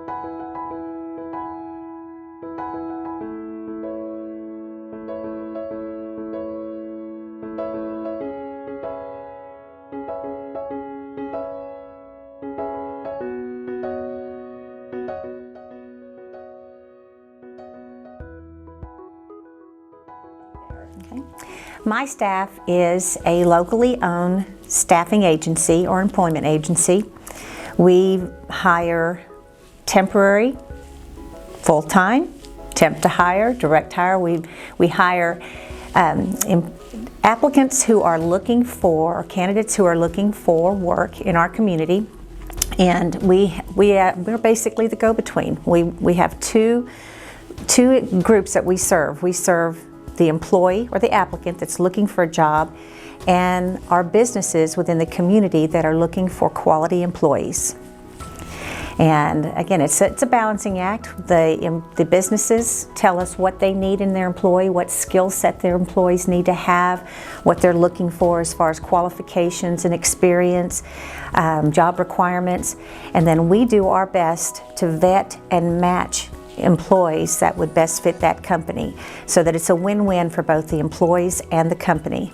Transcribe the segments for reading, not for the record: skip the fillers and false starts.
Okay. MyStaf is a locally owned staffing agency or employment agency. We hire temporary, full-time, temp to hire, direct hire. We hire applicants who are looking for, candidates who are looking for work in our community. And we're basically the go-between. We have two groups that we serve. We serve the employee or the applicant that's looking for a job, and our businesses within the community that are looking for quality employees. And again, it's a balancing act. The businesses tell us what they need in their employee, what skill set their employees need to have, what they're looking for as far as qualifications and experience, job requirements, and then we do our best to vet and match employees that would best fit that company, so that it's a win-win for both the employees and the company.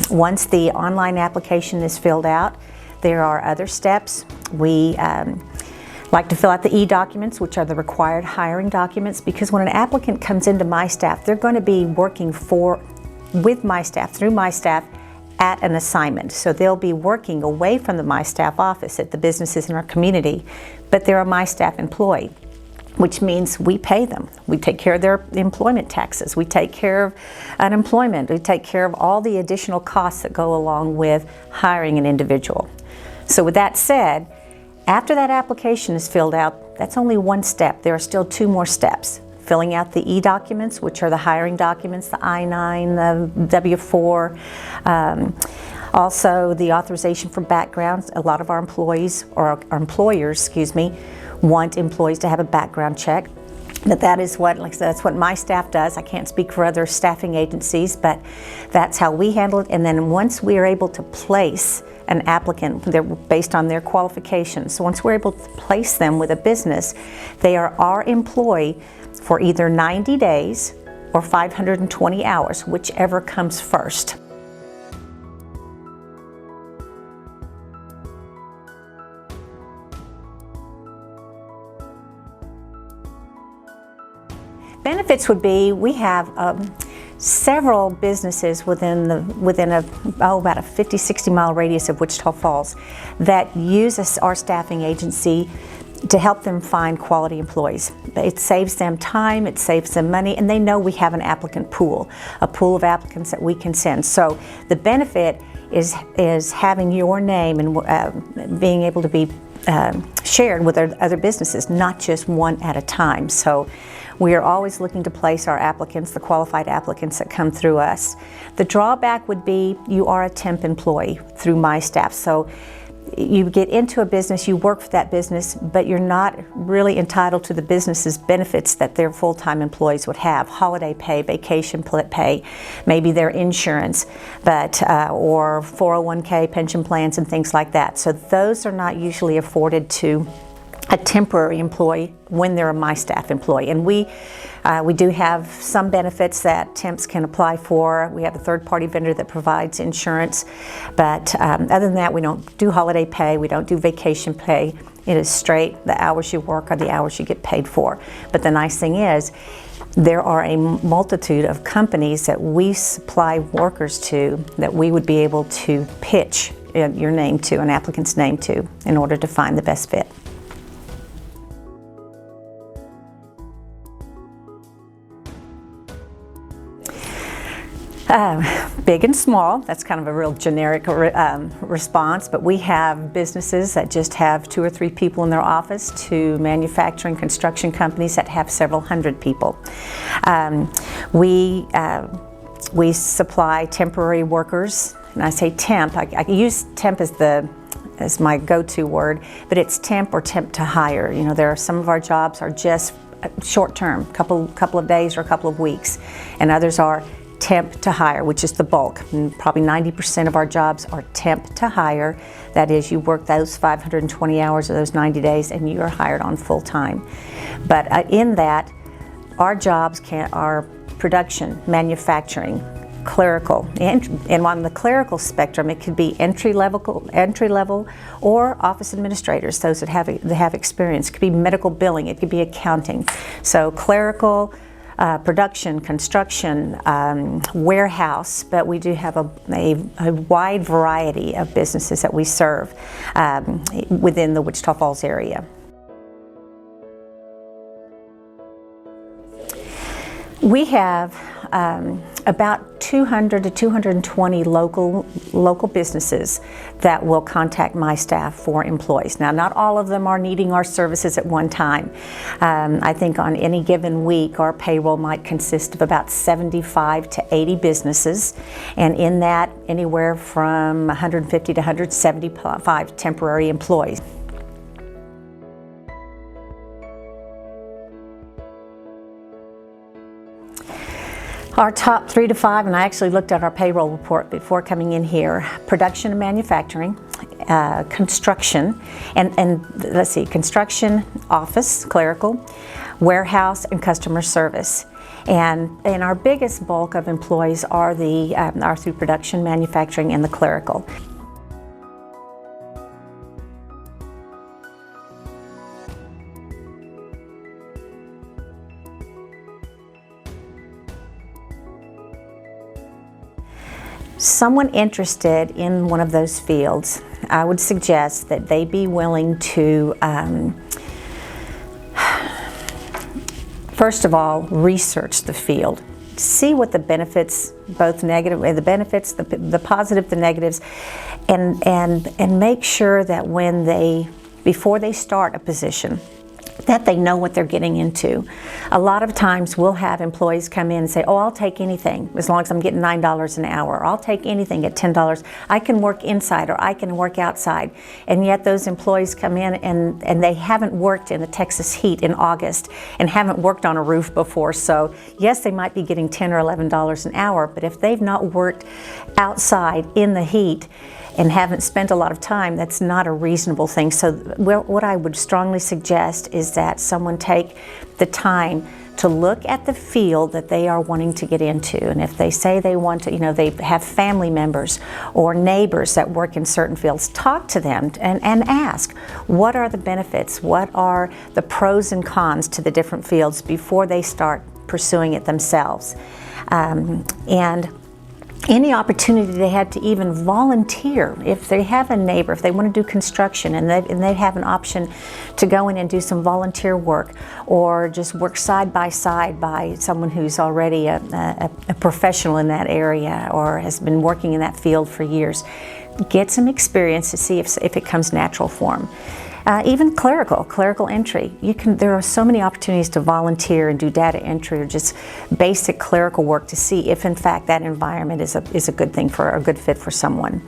Once the online application is filled out, there are other steps. We like to fill out the e-documents, which are the required hiring documents, because when an applicant comes into MyStaf, they're going to be working with MyStaf, through MyStaf, at an assignment. So they'll be working away from the MyStaf office at the businesses in our community, but they're a MyStaf employee, which means we pay them. We take care of their employment taxes. We take care of unemployment. We take care of all the additional costs that go along with hiring an individual. So with that said, after that application is filled out, that's only one step. There are still two more steps. Filling out the e-documents, which are the hiring documents, the I-9, the W-4, also the authorization for backgrounds. A lot of our employees, or our employers, excuse me, want employees to have a background check. But that is what, like I said, that's what MyStaf does. I can't speak for other staffing agencies, but that's how we handle it. And then once we are able to place an applicant, they're based on their qualifications. So once we're able to place them with a business, they are our employee for either 90 days or 520 hours, whichever comes first. Benefits would be, we have several businesses within about a 50-60 mile radius of Wichita Falls that use our staffing agency to help them find quality employees. It saves them time, it saves them money, and they know we have an applicant pool, a pool of applicants that we can send. So the benefit is having your name and being able to be shared with other businesses, not just one at a time. So we are always looking to place our applicants, the qualified applicants that come through us. The drawback would be you are a temp employee through MyStaf. So you get into a business, you work for that business, but you're not really entitled to the business's benefits that their full-time employees would have. Holiday pay, vacation pay, maybe their insurance, but or 401k, pension plans, and things like that. So those are not usually afforded to a temporary employee when they're a MyStaf employee. And we do have some benefits that temps can apply for. We have a third-party vendor that provides insurance, but other than that, we don't do holiday pay, we don't do vacation pay. It is straight, the hours you work are the hours you get paid for. But the nice thing is, there are a multitude of companies that we supply workers to that we would be able to pitch your name to, an applicant's name to, in order to find the best fit. Big and small, that's kind of a real generic response, but we have businesses that just have 2 or 3 people in their office, to manufacturing construction companies that have several hundred people. We supply temporary workers, and I say temp, I use temp as my go-to word, but it's temp or temp to hire. You know, there are some of our jobs are just short-term, couple of days or a couple of weeks, and others are temp to hire, which is the bulk. And probably 90% of our jobs are temp to hire. That is, you work those 520 hours of those 90 days and you are hired on full time. But in that, our jobs are production, manufacturing, clerical, and on the clerical spectrum, it could be entry level, or office administrators, those that have experience. It could be medical billing, it could be accounting. So clerical, production, construction, warehouse, but we do have a wide variety of businesses that we serve within the Wichita Falls area. We have about 200 to 220 local businesses that will contact MyStaf for employees. Now, not all of them are needing our services at one time. I think on any given week, our payroll might consist of about 75 to 80 businesses, and in that, anywhere from 150 to 175 temporary employees. Our top 3 to 5, and I actually looked at our payroll report before coming in here: production and manufacturing, construction, and let's see, construction, office, clerical, warehouse, and customer service. And our biggest bulk of employees are through production, manufacturing, and the clerical. Someone interested in one of those fields, I would suggest that they be willing to, first of all, research the field. See what the benefits, both negative, the benefits, the positive, the negatives, and make sure that before they start a position, that they know what they're getting into. A lot of times we'll have employees come in and say, oh, I'll take anything as long as I'm getting $9 an hour, or I'll take anything at $10. I can work inside or I can work outside. And yet those employees come in and they haven't worked in the Texas heat in August and haven't worked on a roof before. So yes, they might be getting $10 or $11 an hour, but if they've not worked outside in the heat and haven't spent a lot of time, that's not a reasonable thing. So what I would strongly suggest is that someone take the time to look at the field that they are wanting to get into. And if they say they want to, they have family members or neighbors that work in certain fields, talk to them and ask, what are the benefits? What are the pros and cons to the different fields before they start pursuing it themselves? And any opportunity they had to even volunteer, if they have a neighbor, if they want to do construction and they have an option to go in and do some volunteer work, or just work side by someone who's already a professional in that area or has been working in that field for years. Get some experience to see if it comes natural for them. Even clerical entry. There are so many opportunities to volunteer and do data entry or just basic clerical work to see if in fact that environment is a good thing for a good fit for someone.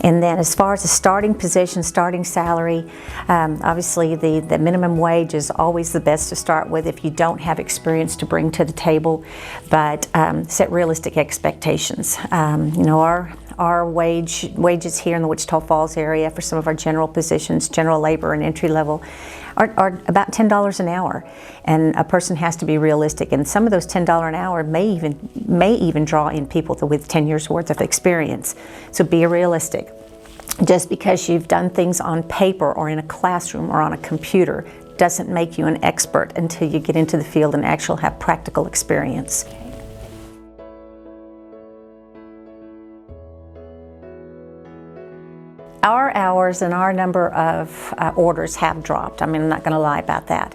And then as far as the starting position, starting salary, obviously the minimum wage is always the best to start with if you don't have experience to bring to the table, but set realistic expectations. Our wages here in the Wichita Falls area for some of our general positions, general labor and entry level, are about $10 an hour, and a person has to be realistic. And some of those $10 an hour may even draw in people with 10 years worth of experience. So be realistic. Just because you've done things on paper or in a classroom or on a computer doesn't make you an expert until you get into the field and actually have practical experience. Our hours and our number of orders have dropped. I mean, I'm not going to lie about that.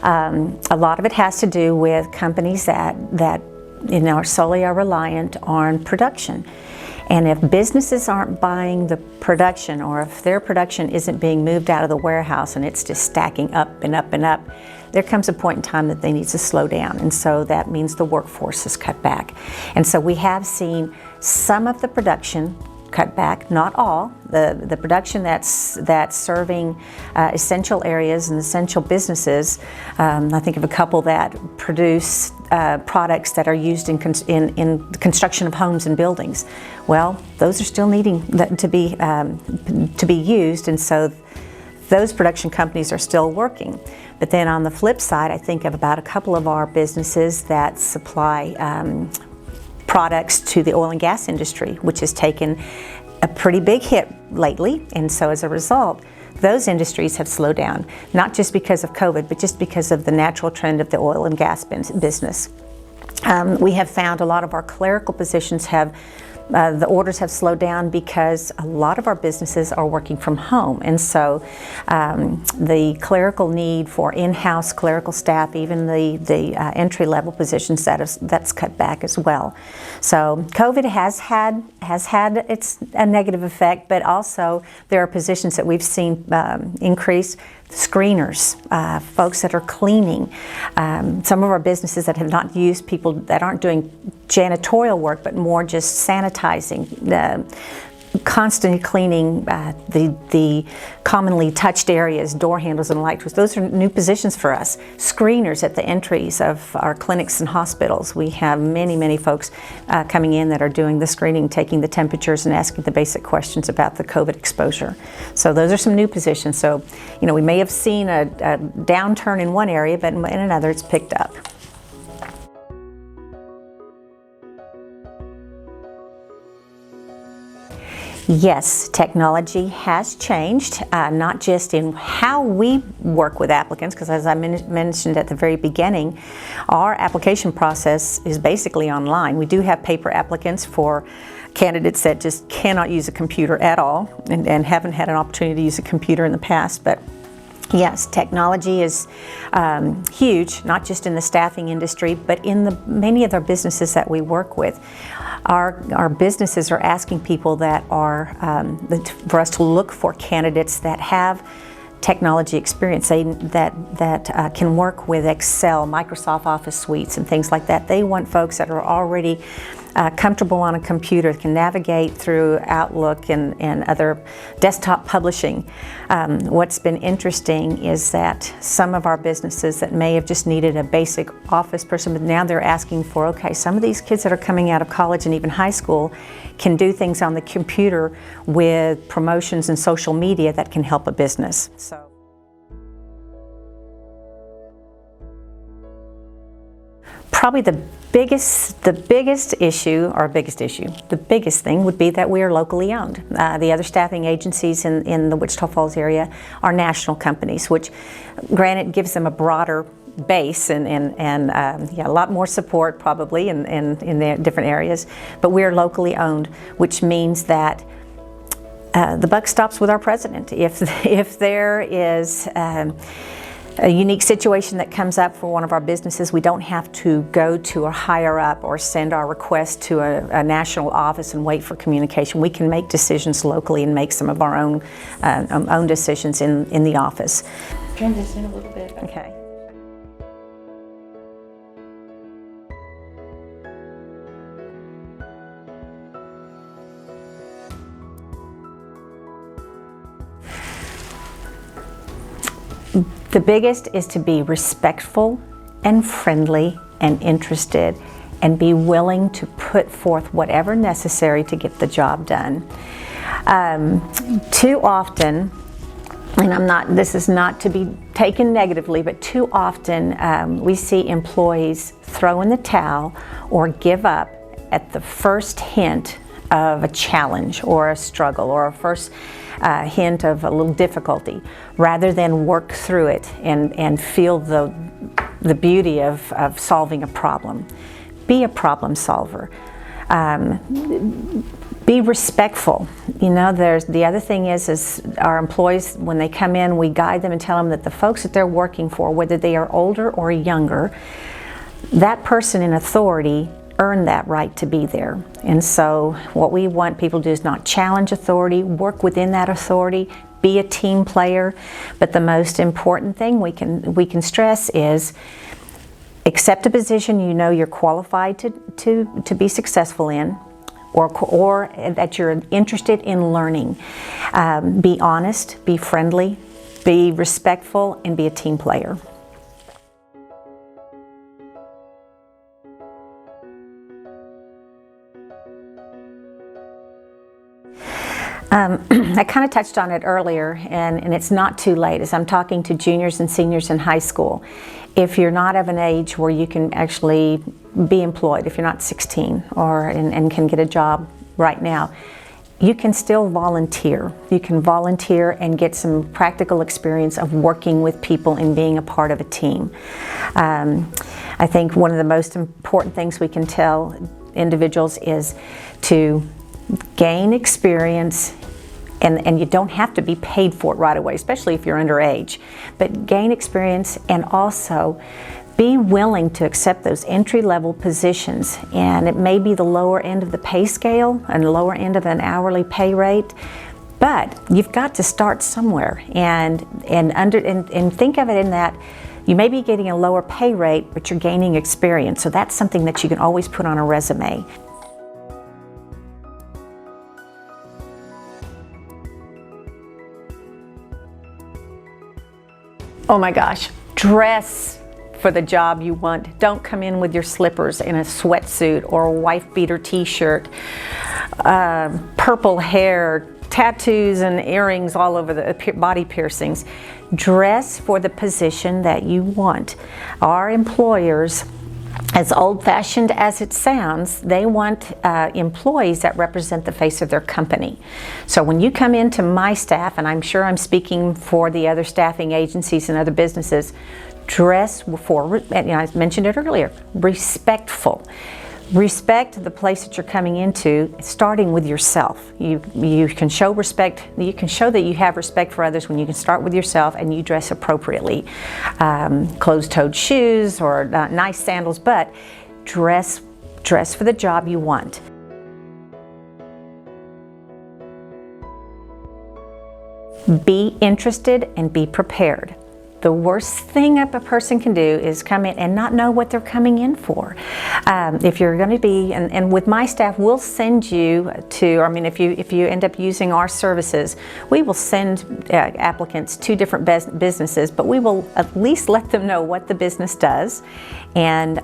A lot of it has to do with companies that solely are reliant on production. And if businesses aren't buying the production, or if their production isn't being moved out of the warehouse and it's just stacking up and up and up, there comes a point in time that they need to slow down. And so that means the workforce is cut back. And so we have seen some of the production cut back, not all. The production that's serving essential areas and essential businesses. I think of a couple that produce products that are used in the construction of homes and buildings. Well, those are still needing to be used, and so those production companies are still working. But then on the flip side, I think of about a couple of our businesses that supply products to the oil and gas industry, which has taken a pretty big hit lately, and so as a result, those industries have slowed down, not just because of COVID, but just because of the natural trend of the oil and gas business. We have found a lot of our clerical positions the orders have slowed down because a lot of our businesses are working from home, and so the clerical need for in-house clerical staff, even the entry-level positions, that's cut back as well. So COVID has had a negative effect, but also there are positions that we've seen increase. Screeners, folks that are cleaning, some of our businesses that have not used people that aren't doing janitorial work but more just sanitizing, constantly cleaning the commonly touched areas, door handles and light. Those are new positions for us. Screeners at the entries of our clinics and hospitals. We have many folks coming in that are doing the screening, taking the temperatures and asking the basic questions about the COVID exposure. So those are some new positions. So, we may have seen a downturn in one area, but in another it's picked up. Yes, technology has changed, not just in how we work with applicants, because as I mentioned at the very beginning, our application process is basically online. We do have paper applicants for candidates that just cannot use a computer at all and haven't had an opportunity to use a computer in the past. But yes, technology is huge, not just in the staffing industry, but in many of the businesses that we work with. Our businesses are asking people that are, for us to look for candidates that have technology experience, that can work with Excel, Microsoft Office suites and things like that. They want folks that are already comfortable on a computer, can navigate through Outlook and other desktop publishing. What's been interesting is that some of our businesses that may have just needed a basic office person, but now they're asking for, okay, some of these kids that are coming out of college and even high school can do things on the computer with promotions and social media that can help a business. So. Probably the biggest thing would be that we are locally owned. The other staffing agencies in the Wichita Falls area are national companies, which granted gives them a broader base and a lot more support probably in the different areas, but we're locally owned, which means that the buck stops with our president. If there is a unique situation that comes up for one of our businesses, we don't have to go to a higher up or send our request to a national office and wait for communication. We can make decisions locally and make some of our own decisions in the office. Turn this in a little bit. Okay. The biggest is to be respectful and friendly and interested and be willing to put forth whatever necessary to get the job done. Too often, and this is not to be taken negatively, but too often we see employees throw in the towel or give up at the first hint of a challenge or a struggle or a first hint of a little difficulty, rather than work through it and feel the beauty of solving a problem. Be a problem solver. Be respectful. The other thing is our employees, when they come in, we guide them and tell them that the folks that they're working for, whether they are older or younger, that person in authority earned that right to be there. And so what we want people to do is not challenge authority, work within that authority, be a team player. But the most important thing we can stress is accept a position you know you're qualified to be successful in, or that you're interested in learning. Be honest, be friendly, be respectful, and be a team player. I kind of touched on it earlier, and it's not too late as I'm talking to juniors and seniors in high school. If you're not of an age where you can actually be employed, if you're not 16 and can get a job right now, you can still volunteer. You can volunteer and get some practical experience of working with people and being a part of a team. I think one of the most important things we can tell individuals is to gain experience, and you don't have to be paid for it right away, especially if you're underage, but gain experience and also be willing to accept those entry-level positions. And it may be the lower end of the pay scale and the lower end of an hourly pay rate, but you've got to start somewhere and think of it in that you may be getting a lower pay rate, but you're gaining experience. So that's something that you can always put on a resume. Oh my gosh, dress for the job you want. Don't come in with your slippers in a sweatsuit or a wife beater t-shirt, purple hair, tattoos and earrings all over the body piercings. Dress for the position that you want. Our employers, as old-fashioned as it sounds, they want employees that represent the face of their company. So when you come into MyStaf, and I'm sure I'm speaking for the other staffing agencies and other businesses, dress for, I mentioned it earlier, respectful. Respect the place that you're coming into, starting with yourself. You can show respect, you can show that you have respect for others when you can start with yourself and you dress appropriately. Closed-toed shoes or nice sandals, but dress for the job you want. Be interested and be prepared. The worst thing a person can do is come in and not know what they're coming in for. If you're going to be, and with MyStaf, we'll send you to, if you end up using our services, we will send applicants to different businesses, but we will at least let them know what the business does and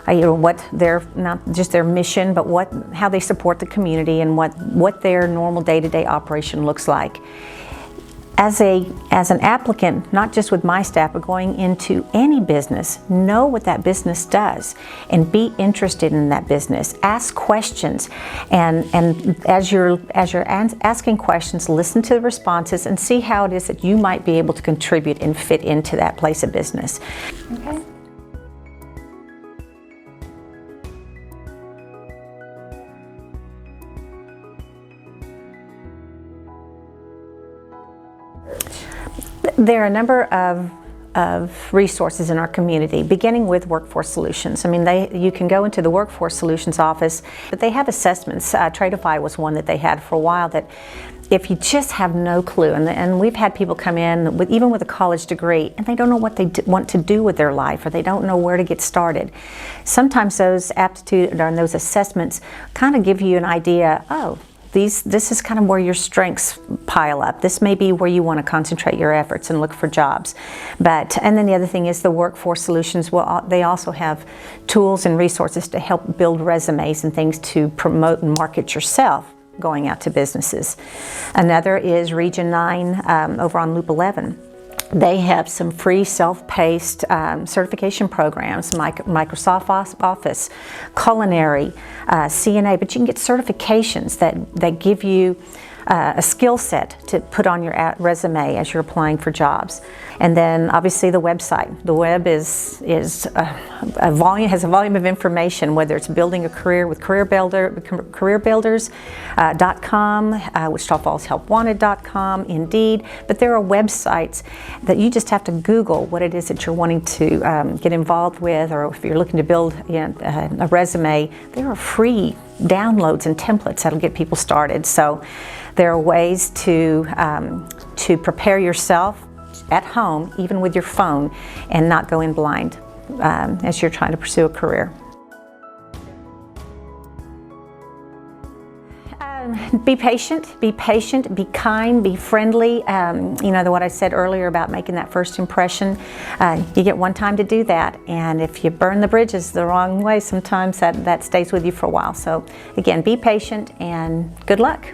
what their, not just their mission, but how they support the community and what their normal day-to-day operation looks like. As an applicant, not just with MyStaf, but going into any business, know what that business does and be interested in that business. Ask questions, and as you're asking questions, listen to the responses and see how it is that you might be able to contribute and fit into that place of business. Okay. There are a number of resources in our community, beginning with Workforce Solutions. You can go into the Workforce Solutions office, but they have assessments. Tradeify was one that they had for a while that if you just have no clue, and we've had people come in even with a college degree and they don't know what they want to do with their life, or they don't know where to get started. Sometimes those aptitude and those assessments kind of give you an idea, oh, this is kind of where your strengths pile up. This may be where you want to concentrate your efforts and look for jobs. And then the other thing is the Workforce Solutions, they also have tools and resources to help build resumes and things to promote and market yourself going out to businesses. Another is Region 9 over on Loop 11. They have some free self-paced certification programs, Microsoft Office, culinary, CNA, but you can get certifications that give you a skill set to put on your resume as you're applying for jobs. And then obviously the website. The web has a volume of information, whether it's building a career with careerbuilders.com, Wichita Falls Helpwanted.com, Indeed, but there are websites that you just have to Google what it is that you're wanting to get involved with, or if you're looking to build a resume, there are free downloads and templates that'll get people started. So there are ways to prepare yourself at home, even with your phone, and not go in blind as you're trying to pursue a career. Be patient, be kind, be friendly. What I said earlier about making that first impression, you get one time to do that, and if you burn the bridges the wrong way, sometimes that stays with you for a while. So again, be patient and good luck.